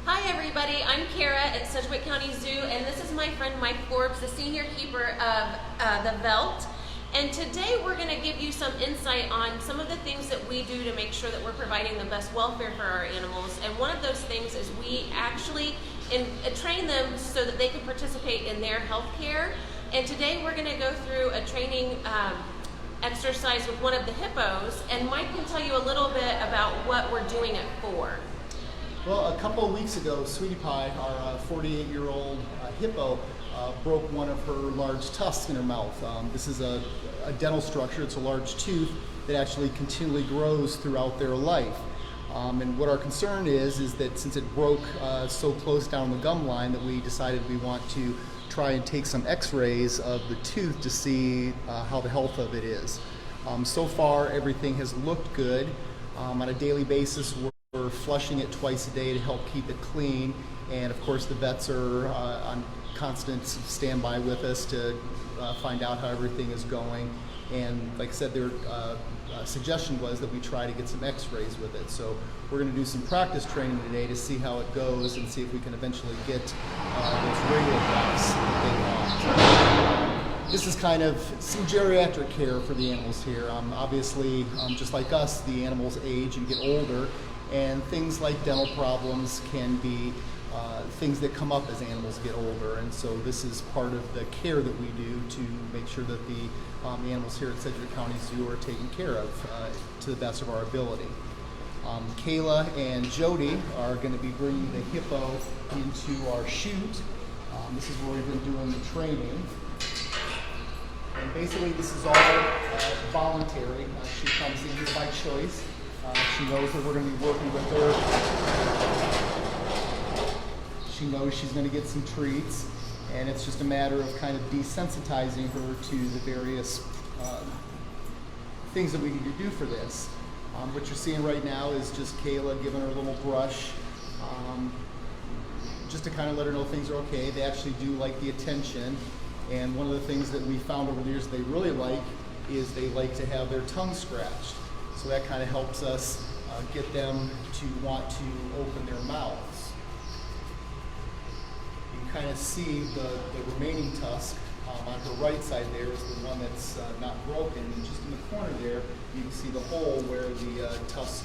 Hi everybody, I'm Kara at Sedgwick County Zoo, and this is my friend Mike Forbes, the senior keeper of the Velt. And today we're going to give you some insight on some of the things that we do to make sure that we're providing the best welfare for our animals. And one of those things is we actually train them so that they can participate in their health care. And today we're going to go through a training exercise with one of the hippos, and Mike can tell you a little bit about what we're doing it for. Well, a couple of weeks ago, Sweetie Pie, our 48-year-old hippo, broke one of her large tusks in her mouth. This is a dental structure. It's a large tooth that actually continually grows throughout their life. And what our concern is that since it broke so close down the gum line, that we decided we want to try and take some x-rays of the tooth to see how the health of it is. So far, everything has looked good. On a daily basis, we're flushing it twice a day to help keep it clean, and of course the vets are on constant standby with us to find out how everything is going. And like I said, their suggestion was that we try to get some x-rays with it. So we're going to do some practice training today to see how it goes and see if we can eventually get those radio effects that they want. This is kind of some geriatric care for the animals here. Obviously, just like us, the animals age and get older, and things like dental problems can be things that come up as animals get older. And so this is part of the care that we do to make sure that the animals here at Sedgwick County Zoo are taken care of to the best of our ability. Kayla and Jody are going to be bringing the hippo into our chute. This is where we've been doing the training. And basically this is all voluntary. She comes in here by choice. She knows that we're going to be working with her. She knows she's going to get some treats, and it's just a matter of kind of desensitizing her to the various things that we need to do for this. What you're seeing right now is just Kayla giving her a little brush, just to kind of let her know things are okay. They actually do like the attention, and one of the things that we found over the years they really like is they like to have their tongue scratched. So that kind of helps us get them to want to open their mouths. You can kind of see the remaining tusk on the right side there is the one that's not broken. And just in the corner there, you can see the hole where the tusk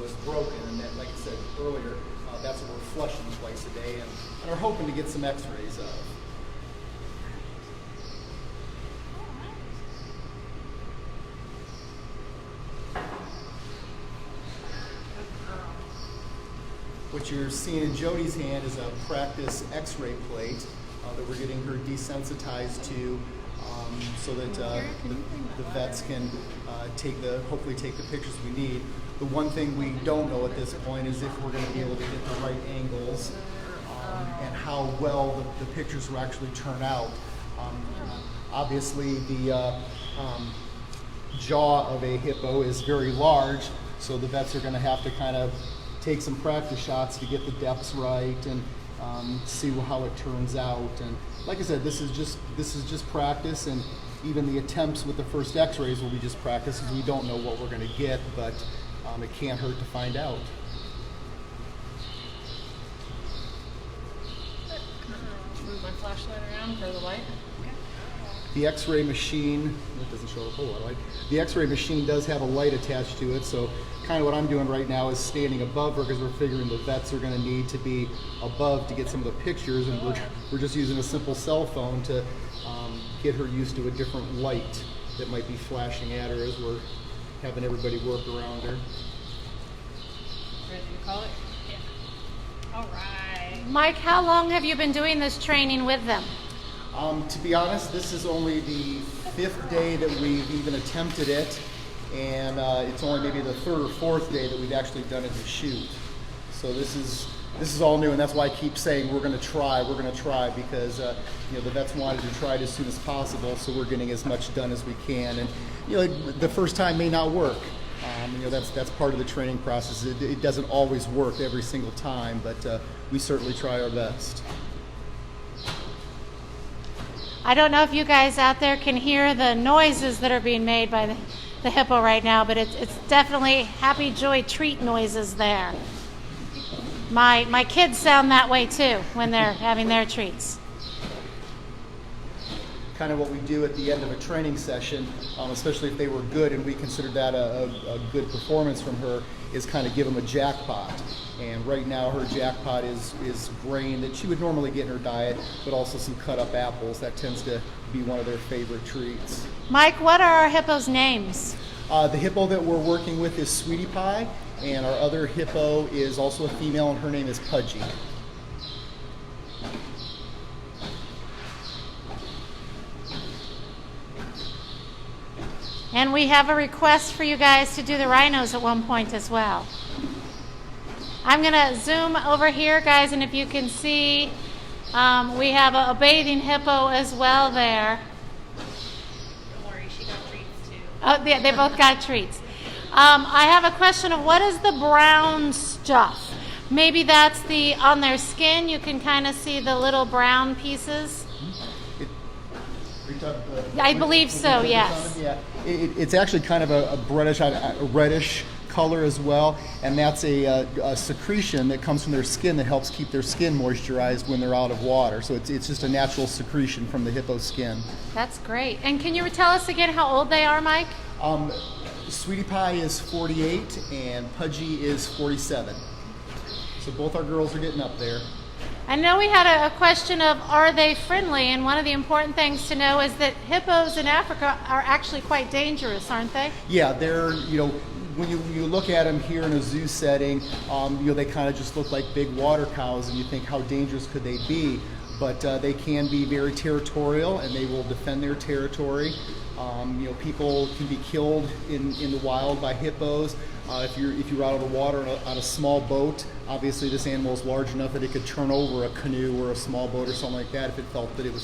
was broken. And that, like I said earlier, that's what we're flushing twice a day and are hoping to get some x-rays of. What you're seeing in Jody's hand is a practice x-ray plate that we're getting her desensitized to so that the vets can hopefully take the pictures we need. The one thing we don't know at this point is if we're going to be able to get the right angles and how well the pictures will actually turn out. Obviously the jaw of a hippo is very large, so the vets are going to have to kind of take some practice shots to get the depths right and see how it turns out. And like I said, this is just practice, and even the attempts with the first x-rays will be just practice because we don't know what we're going to get, but it can't hurt to find out. Move my flashlight around for the light. The x-ray machine, it doesn't show a whole lot of light. The x-ray machine does have a light attached to it, so kind of what I'm doing right now is standing above her because we're figuring the vets are going to need to be above to get some of the pictures, and we're just using a simple cell phone to get her used to a different light that might be flashing at her as we're having everybody work around her. Ready to call it? Yeah. All right. Mike, how long have you been doing this training with them? To be honest, this is only the 5th day that we've even attempted it, and it's only maybe the 3rd or 4th day that we've actually done it in the chute. So this is all new, and that's why I keep saying we're going to try, because the vets wanted to try it as soon as possible, so we're getting as much done as we can. And the first time may not work. That's part of the training process. It doesn't always work every single time, but we certainly try our best. I don't know if you guys out there can hear the noises that are being made by the hippo right now, but it's definitely happy, joy, treat noises there. My kids sound that way too when they're having their treats. Kind of what we do at the end of a training session, especially if they were good and we considered that a good performance from her, is kind of give them a jackpot. And right now her jackpot is grain that she would normally get in her diet, but also some cut up apples. That tends to be one of their favorite treats. Mike, what are our hippos' names? The hippo that we're working with is Sweetie Pie, and our other hippo is also a female, and her name is Pudgy. And we have a request for you guys to do the rhinos at one point as well. I'm going to zoom over here, guys, and if you can see, we have a bathing hippo as well there. Don't worry, she got treats too. Oh, yeah, they both got treats. I have a question of what is the brown stuff? Maybe that's on their skin. You can kind of see the little brown pieces. I believe so, yes. Yeah, it's actually kind of a reddish color as well, and that's a secretion that comes from their skin that helps keep their skin moisturized when they're out of water. So it's just a natural secretion from the hippo skin. That's great. And can you tell us again how old they are, Mike? Sweetie Pie is 48 and Pudgy is 47. So both our girls are getting up there. I know we had a question of are they friendly, and one of the important things to know is that hippos in Africa are actually quite dangerous, aren't they? Yeah, they're, when you look at them here in a zoo setting, they kind of just look like big water cows, and you think how dangerous could they be? But they can be very territorial, and they will defend their territory. People can be killed in the wild by hippos. If you're out of the water on a small boat, obviously this animal is large enough that it could turn over a canoe or a small boat or something like that if it felt that if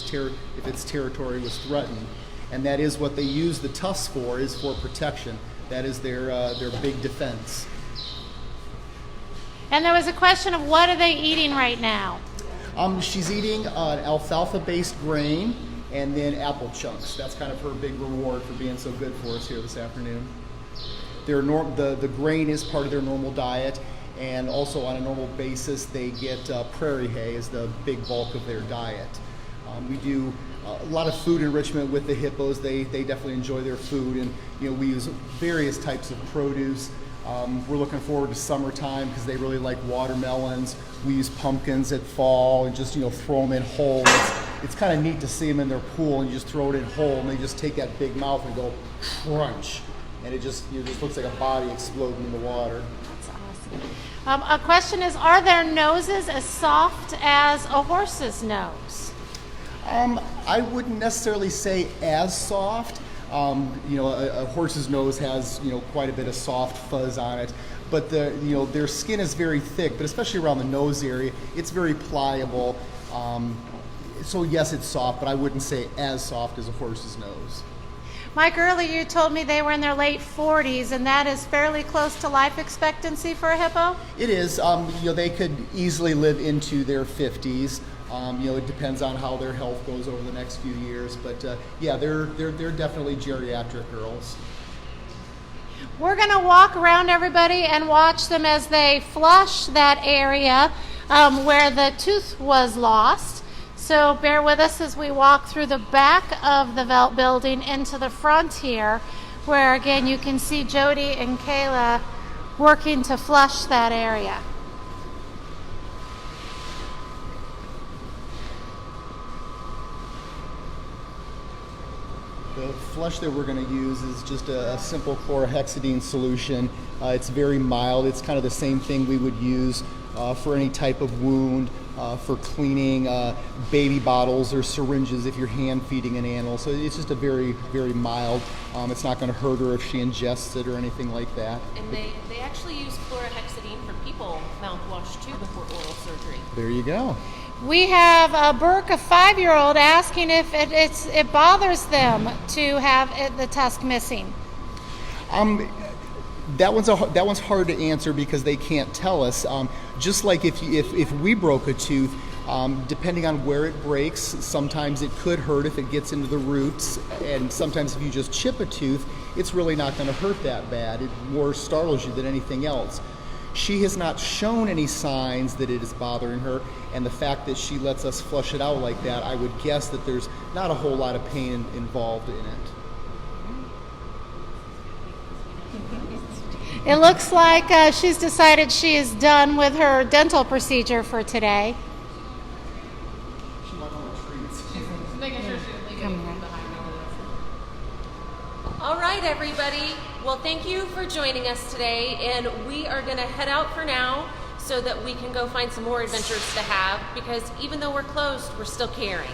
its territory was threatened. And that is what they use the tusks for, is for protection. That is their big defense. And there was a question of what are they eating right now? She's eating an alfalfa-based grain and then apple chunks. That's kind of her big reward for being so good for us here this afternoon. The grain is part of their normal diet, and also on a normal basis they get prairie hay as the big bulk of their diet. We do a lot of food enrichment with the hippos. They definitely enjoy their food, and we use various types of produce. We're looking forward to summertime because they really like watermelons. We use pumpkins at fall and just throw them in whole. It's kind of neat to see them in their pool, and you just throw it in whole, and they just take that big mouth and go crunch, and it just looks like a body exploding in the water. That's awesome. A question is, are their noses as soft as a horse's nose? I wouldn't necessarily say as soft. A horse's nose has quite a bit of soft fuzz on it, but their skin is very thick, but especially around the nose area, it's very pliable. So yes, it's soft, but I wouldn't say as soft as a horse's nose. Mike, earlier you told me they were in their late 40s, and that is fairly close to life expectancy for a hippo? It is. They could easily live into their 50s. It depends on how their health goes over the next few years, but they're definitely geriatric girls. We're going to walk around, everybody, and watch them as they flush that area where the tooth was lost. So bear with us as we walk through the back of the Velt building into the front here, where again you can see Jody and Kayla working to flush that area. The flush that we're going to use is just a simple chlorhexidine solution. It's very mild. It's kind of the same thing we would use for any type of wound, for cleaning baby bottles or syringes if you're hand feeding an animal. So it's just a very, very mild. It's not going to hurt her if she ingests it or anything like that. And they actually use chlorhexidine for people mouthwash too before oral surgery. There you go. We have Burke, a 5-year-old, asking if it bothers them to have the tusk missing. That one's hard to answer because they can't tell us. Just like if we broke a tooth, depending on where it breaks, sometimes it could hurt if it gets into the roots, and sometimes if you just chip a tooth, it's really not going to hurt that bad. It more startles you than anything else. She has not shown any signs that it is bothering her, and the fact that she lets us flush it out like that, I would guess that there's not a whole lot of pain involved in it. It looks like she's decided she is done with her dental procedure for today. She wants more treats. Making sure she didn't leave Come anything here. behind. All right, everybody. Well, thank you for joining us today, and we are going to head out for now so that we can go find some more adventures to have, because even though we're closed, we're still caring.